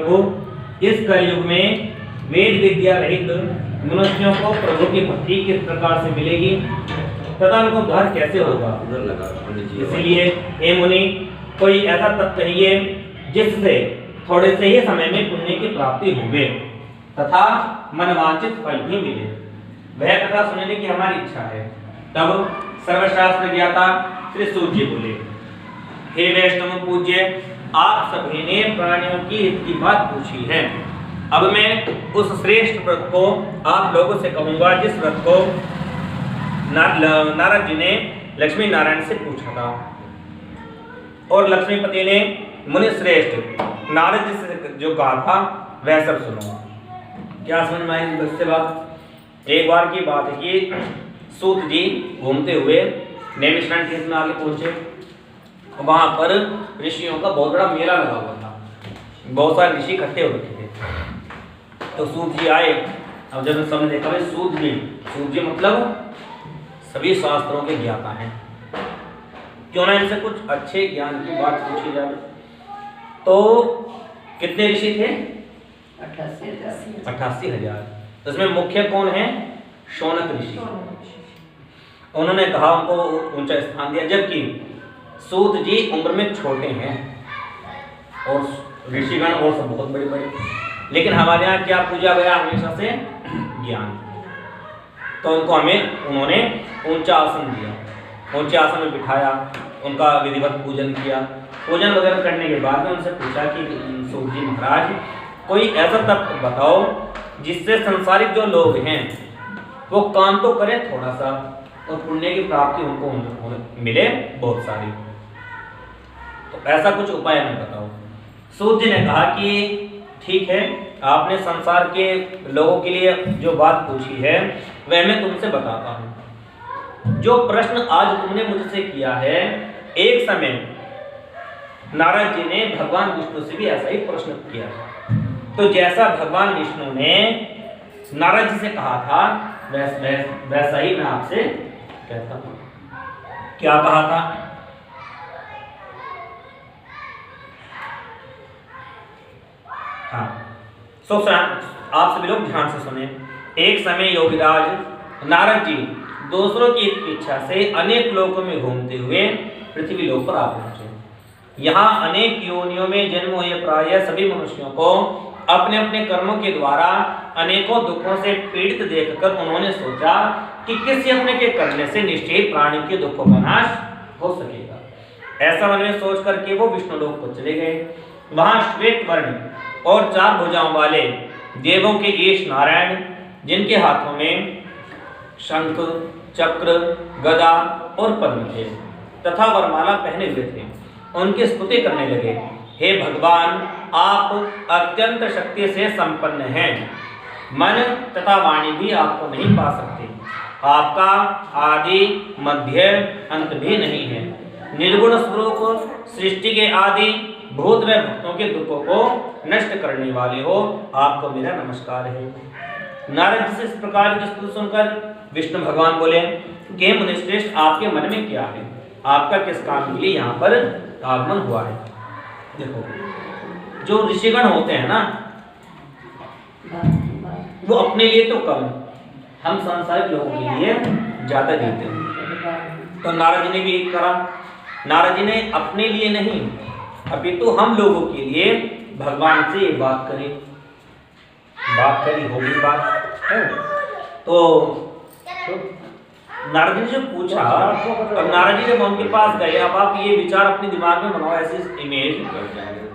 प्रभु, इस कलयुग में वेद विद्या रहित मनुष्यों को प्रभु की भक्ति किस प्रकार से मिलेगी तथा उनको उद्धार कैसे होगा? इसलिए हे मुनि, कोई ऐसा तत्व कहिए जिससे थोड़े से ही समय में पुण्य की प्राप्ति होवे तथा मनवांछित फल भी मिले। वह कथा सुनने की हमारी इच्छा है। तब सर्वशास्त्र ज्ञाता श्री सूत जी बोले, हे वैष्णव पूज्य, आप सभी ने प्राणियों की हित की बात पूछी है। अब मैं उस श्रेष्ठ व्रत को आप लोगों से कहूंगा जिस व्रत को नारद जी ने लक्ष्मी नारायण से पूछा था और लक्ष्मीपति ने मुनि श्रेष्ठ नारद जी से जो कहा था वह सब सुनो। क्या समझ में आई इससे बात? एक बार की बात है कि सूत जी घूमते हुए नैमिषारण्य तीर्थ में आगे पहुंचे। वहां पर ऋषियों का बहुत बड़ा मेला लगा हुआ था, बहुत सारे ऋषि इकट्ठे हो रखे थे। तो सूत जी आए। अब जब सबने देखा भाई सूत जी मतलब सभी शास्त्रों के ज्ञाता हैं, क्यों ना इनसे कुछ अच्छे ज्ञान की बात पूछी जाए। तो कितने ऋषि थे? 88,000। तो इसमें मुख्य कौन है? शौनक ऋषि। उन्होंने कहा, उनको ऊंचा स्थान दिया, जबकि सूत जी उम्र में छोटे हैं और ऋषिगण और सब बहुत बड़े बड़े। लेकिन हमारे यहाँ क्या पूजा गया हमेशा से? ज्ञान। तो उनको उन्होंने ऊंचा आसन दिया, ऊंचे आसन में बिठाया, उनका विधिवत पूजन किया। पूजन वगैरह करने के बाद में उनसे पूछा कि सूत जी महाराज, कोई ऐसा तत्व बताओ जिससे संसारिक जो लोग हैं वो काम तो करें थोड़ा सा और पुण्य की प्राप्ति उनको मिले बहुत सारी। तो ऐसा कुछ उपाय हमें बताओ। सूत जी ने कहा कि ठीक है, आपने संसार के लोगों के लिए जो बात पूछी है वह मैं तुमसे बताता हूँ। जो प्रश्न आज तुमने मुझसे किया है, एक समय नारद जी ने भगवान विष्णु से भी ऐसा ही प्रश्न किया। तो जैसा भगवान विष्णु ने नारद जी से कहा था वैसा ही मैं आपसे कहता हूँ। क्या कहा था? हाँ, आप सभी लोग ध्यान से सुने। एक समय योगीराज नारद जी दूसरों की इच्छा से अनेक लोकों में घूमते हुए पृथ्वी लोक पर आ पहुंचे। यहाँ अनेक योनियों में जन्म हुए प्रायः सभी मनुष्यों को अपने अपने कर्मों के द्वारा अनेकों दुखों से पीड़ित देखकर उन्होंने सोचा कि किसी अपने के करने से निश्चय प्राणी के दुखों का नाश हो सकेगा। ऐसा मन में सोच करके वो विष्णु लोक को चले गए। वहां श्वेत वर्ण और 4 भुजाओं वाले देवों के ईश नारायण, जिनके हाथों में शंख, चक्र, गदा और पद्म थे तथा वरमाला पहने हुए थे, उनकी स्तुति करने लगे। हे भगवान, आप अत्यंत शक्ति से संपन्न हैं, मन तथा वाणी भी आपको नहीं पा सकते। आपका आदि मध्य अंत भी नहीं है। निर्गुण स्वरूप सृष्टि के आदि भूत व भक्तों के दुखों को नष्ट करने वाले हो, आपको मेरा नमस्कार है। नारद जी से इस प्रकार की स्तुति सुनकर विष्णु भगवान बोले कि मुनिश्रेष्ठ, आपके मन में क्या है? आपका किस काम के लिए यहाँ पर आगमन हुआ है? देखो, जो ऋषिगण होते हैं ना, वो अपने लिए तो कम, हम सांसारिक लोगों के लिए ज्यादा जीते हैं। तो नारद जी ने भी करा। नारद जी ने अपने लिए नहीं अपितु हम लोगों के लिए भगवान से ये बात करी होगी बात है। तो नारद जी ने जो पूछा, अब नारद जी जब उनके पास गए, अब आप ये विचार अपने दिमाग में बनाओ, ऐसी इमेज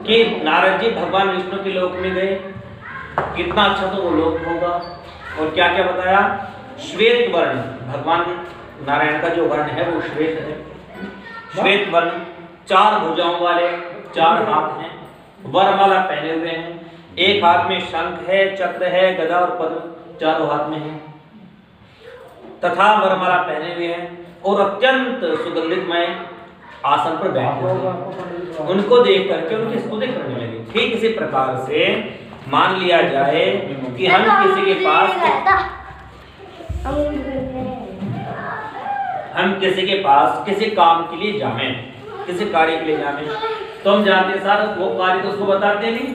कि नारद जी भगवान विष्णु के लोक में गए, कितना अच्छा तो वो लोक होगा। और क्या क्या बताया? श्वेत वर्ण, भगवान नारायण का जो वर्ण है वो श्वेत है। श्वेत वर्ण, 4 भुजाओं वाले, 4 हाथ हैं, वरमाला पहने हुए हैं, एक हाथ में शंख है, चक्र है, गदा और पद्म चारों हाथ में है तथा वरमाला पहने हुए हैं और अत्यंत सुगंधितमय आसन पर बैठे हैं। उनको देख करके उनकी स्तुति करने लगे। ठीक इसी प्रकार से मान लिया जाए कि हम किसी के पास किसी काम के लिए जाएं, किसी कार्य के लिए जाएं, तो हम जानते सर वो कार्य तो उसको बताते नहीं,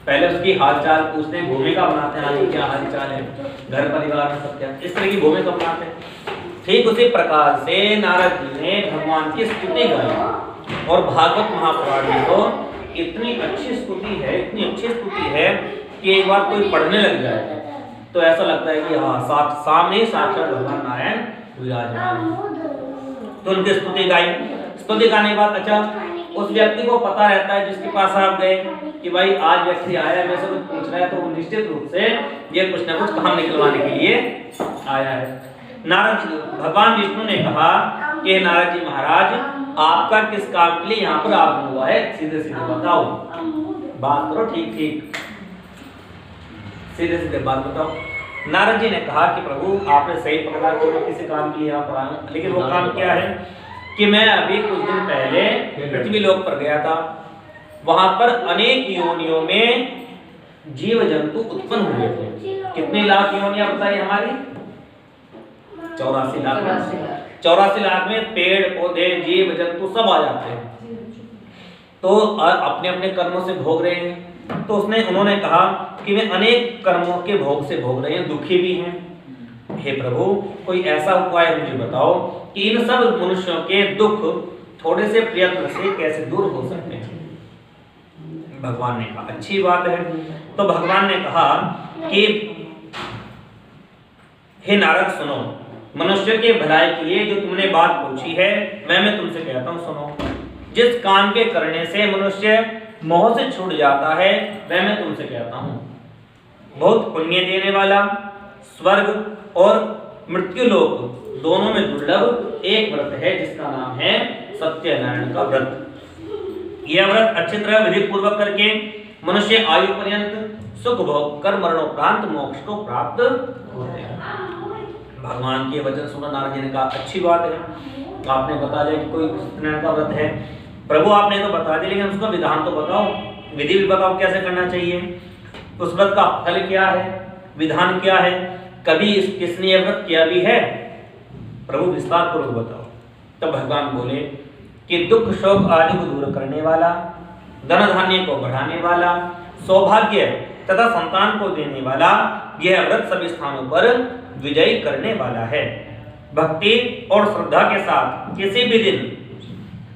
पहले उसकी हालचाल पूछते हैं, भूमिका बनाते हैं, आज क्या हालचाल है, घर परिवार में सब क्या, इस तरह की भूमिका बनाते हैं। ठीक उसी प्रकार से नारद जी ने भगवान की स्तुति गाई और भागवत महापुराण में तो इतनी अच्छी स्तुति है, इतनी अच्छी स्तुति है कि एक बार कोई पढ़ने लग जाए तो ऐसा लगता है कि हाँ सामने ही साक्षात भगवान नारायण विराजमान। तो उनकी स्तुति गाई। स्तुति गाने के बाद अच्छा उस व्यक्ति को पता रहता है जिसके पास आप गए कि भाई आज व्यक्ति आया मेरे से कुछ पूछ रहा है, तो निश्चित रूप से ये कुछ ना कुछ काम निकलवाने के लिए आया है। नारद जी भगवान विष्णु ने कहा कि नारद जी महाराज आपका किस काम के लिए यहाँ पर आगमन हुआ है, सीधे सीधे बताओ, बात करो ठीक ठीक, सीधे सीधे बात बताओ। नारद जी ने कहा कि प्रभु आपने सही पकड़ा कि मैं किसी काम के लिए यहाँ पर आया हूँ, लेकिन वो काम क्या है कि मैं अभी कुछ दिन पहले पृथ्वी लोक पर गया था, वहां पर अनेक योनियों में जीव जंतु उत्पन्न हुए थे। कितने लाख योनियां बताइए हमारी? 84 लाख। 84 लाख में पेड़ पौधे जीव जंतु सब आ जाते हैं, तो अपने अपने कर्मों से भोग रहे हैं। तो उन्होंने कहा कि वे अनेक कर्मों के भोग से भोग रहे हैं, दुखी भी हैं। हे प्रभु कोई ऐसा उपाय मुझे बताओ कि इन सब मनुष्यों के दुख थोड़े से प्रयत्न से कैसे दूर हो सकते हैं। भगवान ने कहा अच्छी बात है। तो भगवान ने कहा कि हे नारद सुनो, मनुष्य के भलाई के लिए जो तुमने बात पूछी है वह मैं तुमसे कहता हूं सुनो। जिस काम के करने से मनुष्य मोह से छूट जाता है वह मैं तुमसे कहता हूं। बहुत पुण्य देने वाला, स्वर्ग और मृत्यु लोक दोनों में दुर्लभ एक व्रत है जिसका नाम है सत्यनारायण का व्रत। यह व्रत अच्छी तरह विधि पूर्वक करके मनुष्य आयु पर्यंत सुख भोग कर मरणोपरांत मोक्ष को प्राप्त होते हैं। भगवान के वचन सुना नारद जी ने कहा अच्छी बात है, आपने बता दिया कि कोई सत्यनारायण का व्रत है। प्रभु आपने तो बता दिया, लेकिन उसका विधान तो बताओ, विधि भी बताओ कैसे करना चाहिए, उस व्रत का फल क्या है, विधान क्या है, कभी किसने यह व्रत किया भी है, प्रभु विस्तार पूर्वक बताओ। तब भगवान बोले कि दुख शोक आदि को दूर करने वाला, धन धान्य को बढ़ाने वाला, सौभाग्य तथा संतान को देने वाला यह व्रत सभी स्थानों पर विजयी करने वाला है। भक्ति और श्रद्धा के साथ किसी भी दिन,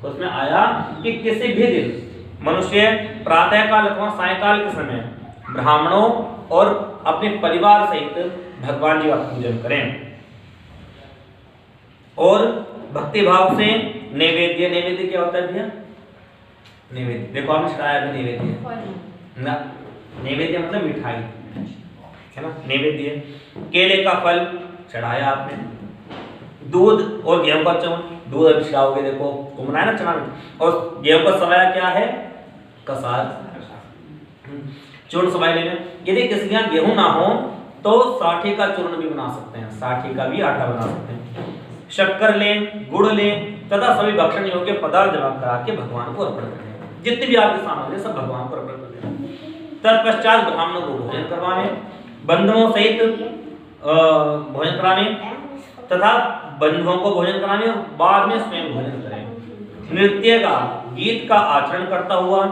उसमें आया कि किसी भी दिन मनुष्य प्रातः काल अथवा सायकाल के समय ब्राह्मणों और अपने परिवार सहित भगवान जी का पूजन करें और भक्ति भाव से नैवेद्य, नैवेद्य क्या होता है भैया? नैवेद्य देखो आपने चढ़ाया भी नैवेद्य ना, नैवेद्य मतलब मिठाई है ना, नैवेद्य केले का फल चढ़ाया आपने, दूध और गेहूं का चूर्ण, दूध अभी चढ़ाओगे देखो घूमना है ना चढ़ाना, और गेहूं का सवाया क्या है? कसार, चूर्ण सवाई लेने। यदि किसी के यहाँ गेहूं ना हो तो साठी का चूर्ण भी बना सकते हैं, साठी का भी आटा बना सकते हैं। शक्कर लें, गुड़ लें तथा सभी भक्षण योग्य पदार्थ जमा करा के भगवान को अर्पण करें। जितनी भी आपकी सामग्री सब भगवान को अर्पण करें। तत्पश्चात ब्राह्मणों को भोजन करवाने, बंधुओं सहित भोजन कराने तथा बंधुओं को भोजन कराने और बाद में स्वयं भोजन करें। नृत्य का, गीत का आचरण करता हुआ,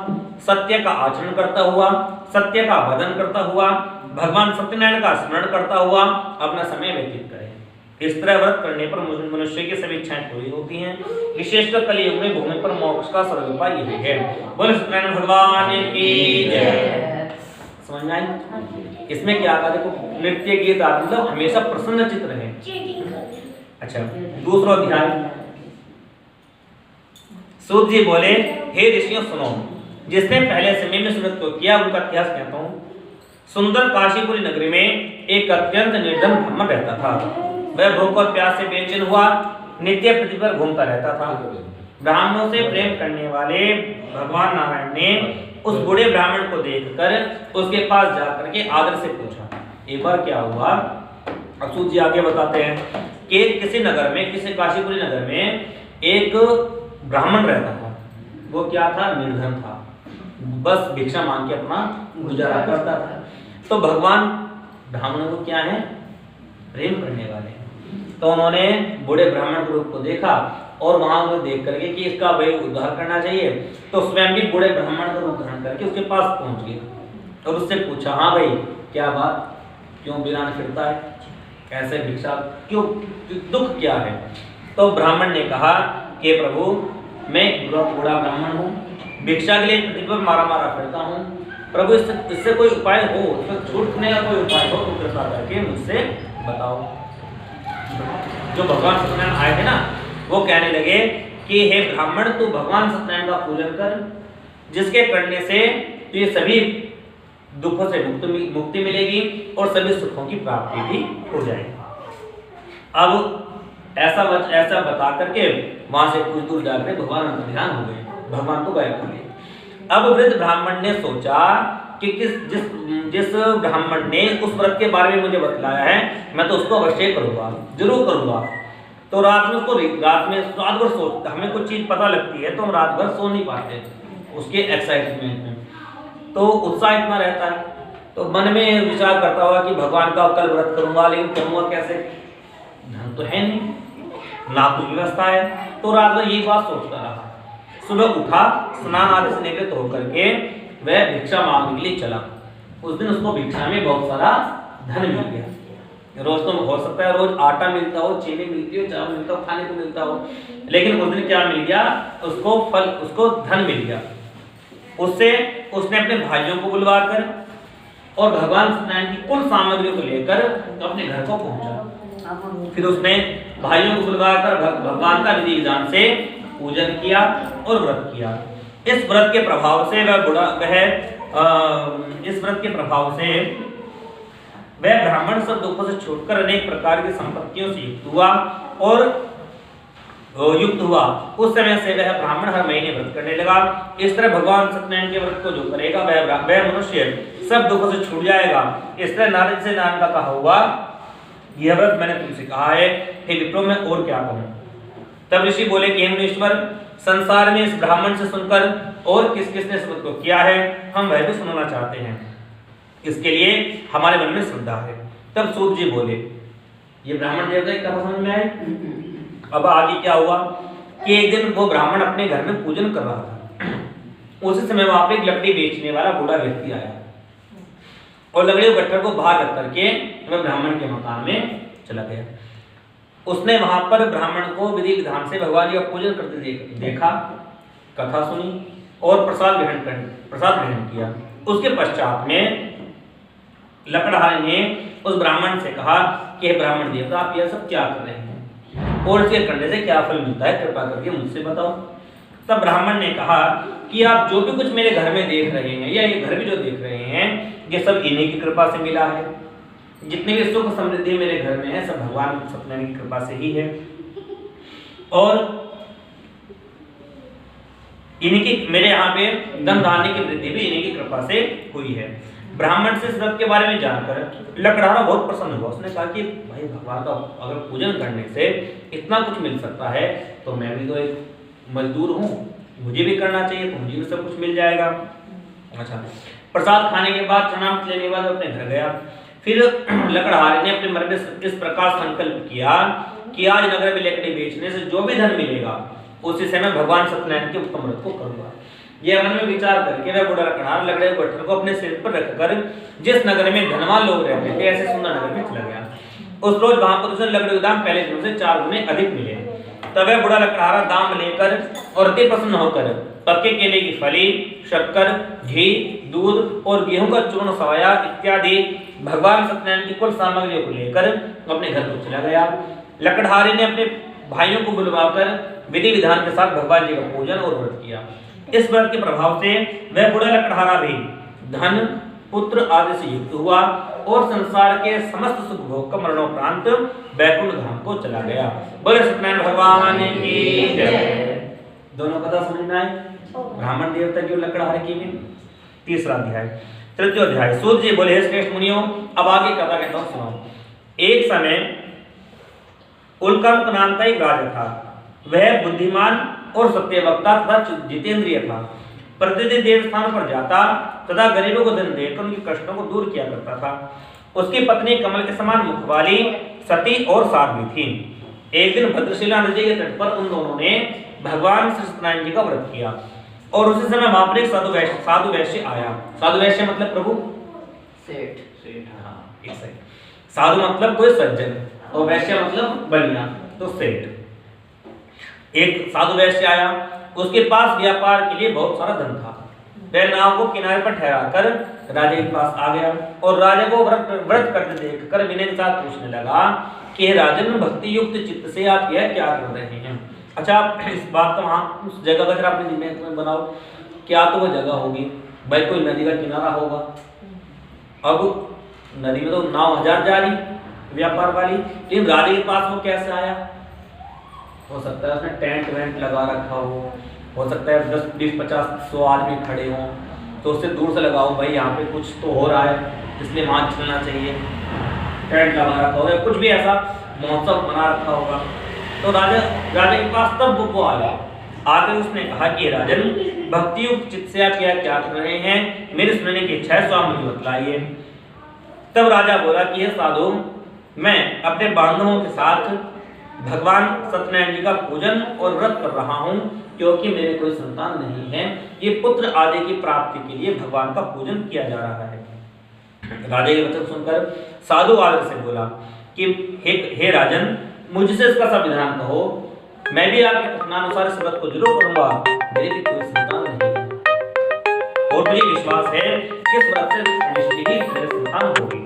सत्य का आचरण करता हुआ, सत्य का वदन करता हुआ, भगवान सत्यनारायण का स्मरण करता हुआ अपना समय व्यतीत करें। इस तरह व्रत करने पर मनुष्य की सभी इच्छाएं पूरी होती हैं। विशेषकर कलियुग में भूमि पर मोक्ष का सरल उपाय यही है। बोले सत्यनारायण भगवान की जय। समझ में आई? इसमें क्या कहा देखो, नृत्य गीत आदि मतलब हमेशा प्रसन्न चित्त रहे। अच्छा दूसरा अध्याय, सूत जी बोले हे ऋषियों सुनो, जिसने पहले समय में सुरत को किया उनका इतिहास कहता हूँ। सुंदर काशीपुरी नगरी में एक अत्यंत निर्धन ब्राह्मण रहता था। वह भूख और प्यास से बेचैन हुआ नित्य पृथ्वी पर घूमता रहता था। ब्राह्मणों से प्रेम करने वाले भगवान नारायण ने उस बूढ़े ब्राह्मण को देखकर उसके पास जाकर के आदर से पूछा। एक बार क्या हुआ, असूत जी आगे बताते हैं कि किसी नगर में, किसी काशीपुरी नगर में एक ब्राह्मण रहता था। वो क्या था? निर्धन था, बस भिक्षा मांग के अपना गुजारा करता था। तो भगवान ब्राह्मणों को क्या है? प्रेम करने वाले। तो उन्होंने बूढ़े ब्राह्मण के रूप को देखा और वहां को देख करके कि इसका भाई उद्धार करना चाहिए, तो स्वयं भी बूढ़े ब्राह्मण का रूप धारण करके उसके पास पहुंच गए। और उससे पूछा, हाँ भाई क्या बात, क्यों वीरान फिरता है, कैसे भिक्षा, क्यों, दुख क्या है? तो ब्राह्मण ने कहा कि प्रभु मैं बूढ़ा ब्राह्मण हूँ, भिक्षा के लिए पृथ्वी पर मारा मारा फिरता हूँ, प्रभु इससे कोई उपाय हो, इसमें छूटने का कोई उपाय हो तो कृपा करके मुझसे बताओ। जो भगवान सत्यनारायण आए थे ना, वो कहने लगे कि हे ब्राह्मण, तू भगवान सत्यनारायण का पूजन कर, जिसके करने से तुझे सभी दुखों से मुक्ति मिलेगी और सभी सुखों की प्राप्ति भी हो जाएगी। अब ऐसा बता करके वहां से कुछ दूर जाकर भगवान अंतर्ध्यान हो गए, भगवान तो गायब हो गए। अब वृद्ध ब्राह्मण ने सोचा कि जिस ब्राह्मण ने उस व्रत के बारे में मुझे बतलाया है, मैं तो उसको अवश्य करूंगा, जरूर करूंगा। तो रात भर सोचता, हमें कुछ चीज पता लगती है तो हम रात भर सो नहीं पाते उसके एक्साइटमेंट में, तो उत्साह इतना रहता है, तो मन में विचार करता हुआ कि भगवान का कल व्रत करूंगा, लेकिन करूंगा कैसे, धन तो है नहीं, ना कुछ व्यवस्था है। तो रात भर यही बात सोचता रहा। सुबह उठा, स्नान आदि से निवृत्त होकर के वह भिक्षा मांगने के लिए चला। उस दिन उसको भिक्षा में बहुत सारा धन मिल गया। रोज तो हो सकता है रोज आटा मिलता हो, चीनी मिलती हो, चावल मिलता हो, खाने को मिलता हो, लेकिन उस दिन क्या मिल गया, उसको धन मिल गया। उससे उसने अपने भाइयों को बुलवाकर और भगवान सत्यनारायण की कुल सामग्रियों को लेकर अपने घर को पहुंचा। फिर उसने भाइयों को बुलवाकर भगवान का विधि विधान से पूजन किया और व्रत किया। इस व्रत के प्रभाव से वह ब्राह्मण सब दुखों से छूटकर अनेक प्रकार की संपत्तियों से युक्त हुआ। उस समय से वह ब्राह्मण हर महीने व्रत करने लगा। इस तरह भगवान सत्यनारायण के व्रत को जो करेगा वह मनुष्य सब दुखों से छूट जाएगा। इस तरह नारद से नारायण का कहा हुआ, यह व्रत मैंने तुमसे कहा है, हे विप्रो मैं और क्या कहूं। तब ऋषि बोले कि हे मुनीश्वर, संसार में इस ब्राह्मण से सुनकर और किस किसने इस व्रत को किया है, हम वह भी सुनना चाहते हैं, इसके लिए हमारे मन में श्रद्धा है। तब सूत जी बोले, ये ब्राह्मण देवता की कथा समझ में आए। अब आगे क्या हुआ कि एक दिन वो ब्राह्मण अपने घर में पूजन कर रहा था। उसी समय वहां पे एक लकड़ी बेचने वाला बूढ़ा व्यक्ति आया और लकड़ी गट्ठर को बाहर रख करके वह ब्राह्मण के मकान में चला गया। उसने वहां पर ब्राह्मण को विधि विधान से भगवान जी का पूजन करते देखा, कथा सुनी और प्रसाद ग्रहण किया। उसके पश्चात में लकड़हारे ने उस ब्राह्मण से कहा कि हे ब्राह्मण देवता, आप यह सब क्या कर रहे हैं और इसके करने से क्या फल मिलता है, कृपा करके मुझसे बताओ। तब ब्राह्मण ने कहा कि आप जो भी कुछ मेरे घर में देख रहे हैं या ये घर भी जो देख रहे हैं, ये सब इन्हीं की कृपा से मिला है। जितनी भी सुख समृद्धि मेरे घर में है सब भगवान सत्यनारायण की कृपा से ही है और इन्हीं की, मेरे यहाँ पे धन धान्य की वृद्धि भी इन्हीं की कृपा से हुई है। ब्राह्मण से इस व्रत के बारे में जानकर लकड़हारा बहुत प्रसन्न हुआ। उसने कहा कि भाई भगवान का अगर पूजन करने से इतना कुछ मिल सकता है तो मैं भी तो एक मजदूर हूँ, मुझे भी करना चाहिए, तो मुझे भी सब कुछ मिल जाएगा। अच्छा, प्रसाद खाने के बाद प्रणाम लेने के बाद अपने घर गया। फिर लकड़हारे ने अपने मन में इस प्रकार संकल्प किया कि आज नगर में लकड़ी बेचने से जो भी धन मिलेगा उसी से मैं भगवान सत्यनारायण के उत्तम व्रत को करूंगा। यह मन में विचार करके वह बूढ़ा लकड़हार लकड़ी के गट्ठर को अपने सिर पर रखकर जिस नगर में धनवान लोग रहते थे ऐसे सुंदर नगर में चला गया। उस रोज वहां पर उसे लकड़ी के दाम पहले दिनों से 4 गुने अधिक मिले। तब वह बूढ़ा लकड़हारा दाम लेकर और अति प्रसन्न होकर पक्के केले की फली, शक्कर, घी, दूध और गेहूं का चूर्ण, सवाया इत्यादि भगवान सत्यनारायण की कुल सामग्रियों को लेकर अपने घर को चला गया। लकड़हारे ने अपने भाइयों को बुलवाकर विधि विधान के साथ भगवान जी का पूजन और व्रत किया। इस व्रत के प्रभाव से वह बूढ़ा लकड़हारा भी धन, पुत्र आदि से युक्त हुआ और संसार के समस्त सुख भोग का मरणोपरांत वैकुंठ धाम को चला गया। बोले सत्यनारायण भगवान की जय। दोनों कथा समझ में आए, ब्राह्मण देवता की और लकड़हारे की भी। तीसरा अध्याय, तृतीय अध्याय। सूत जी बोले, हे श्रेष्ठ मुनियों, अब आगे कथा कहता हूं, सुनो। एक समय उल्कंप नाम का एक राजा था। वह बुद्धिमान और सत्यवक्ता तथा जितेंद्रिय था। प्रतिदिन देवस्थान पर जाता तथा गरीबों को धन देकर उनके कष्टों को दूर किया करता था। उसकी पत्नी कमल के समान मुख वाली सती और साध्वी थी। एक दिन भद्रशिला नदी के तट पर उन दोनों ने भगवान श्री सत्यनारायण जी का व्रत किया। और उसी समय वहां पर एक साधु वैश्य आया। साधु वैश्य मतलब प्रभु सेठ। सेठ, हाँ एक सेठ। साधु मतलब कोई सज्जन और वैश्य मतलब बनिया, तो सेठ। एक साधु वैश्य आया, उसके पास व्यापार के लिए बहुत सारा धन था। वह नाव को किनारे पर ठहरा कर राजा के पास आ गया और राजा को व्रत करते देखकर विनय के साथ पूछने लगा कि हे राजन, भक्ति युक्त चित्त से आप यह क्या कर रहे हैं? अच्छा, आप इस बात का वहाँ उस जगह का जरा अपने दिमाग में बनाओ, क्या तो वो जगह होगी भाई, कोई नदी का किनारा होगा। अब नदी में तो नाव हजार जा रही व्यापार वाली, लेकिन राजा के पास वो कैसे आया? हो सकता है उसने टेंट वेंट लगा रखा हो सकता है 10 20 50 100 आदमी खड़े हों, तो उससे दूर से लगाओ भाई यहाँ पे कुछ तो हो रहा है इसलिए वहाँ चलना चाहिए, टेंट लगा रखा होगा, कुछ भी ऐसा महोत्सव बना रखा होगा। तो राजा के पास तब वो आ गया। आकर उसने कहा कि राजन, भक्ति युक्त चित्त से आप क्या कर रहे हैं? मेरे सुनने की इच्छा है, स्वामी मुझे बतलाइए। तब राजा बोला कि हे साधु, मैं अपने बांधवों के साथ भगवान सत्यनारायण जी का पूजन और व्रत कर रहा हूँ, क्योंकि मेरे कोई संतान नहीं है। ये पुत्र आदि की प्राप्ति के लिए भगवान का पूजन किया जा रहा है। राजा के वचन सुनकर साधु आदर से बोला कि हे राजन, मुझसे इसका संविधान कहो, मैं भी आपके कथनानुसार इस व्रत को जरूर करूंगा। मेरी भी कोई संतान नहीं है और मुझे विश्वास है कि इस व्रत से निश्चय ही मेरी संतान होगी।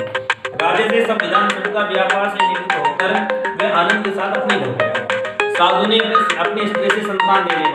राजा से संविधान सुनकर व्यापार से निवृत्त होकर वह आनंद के साथ अपने घर गया। साधु ने अपनी स्त्री से संतान देने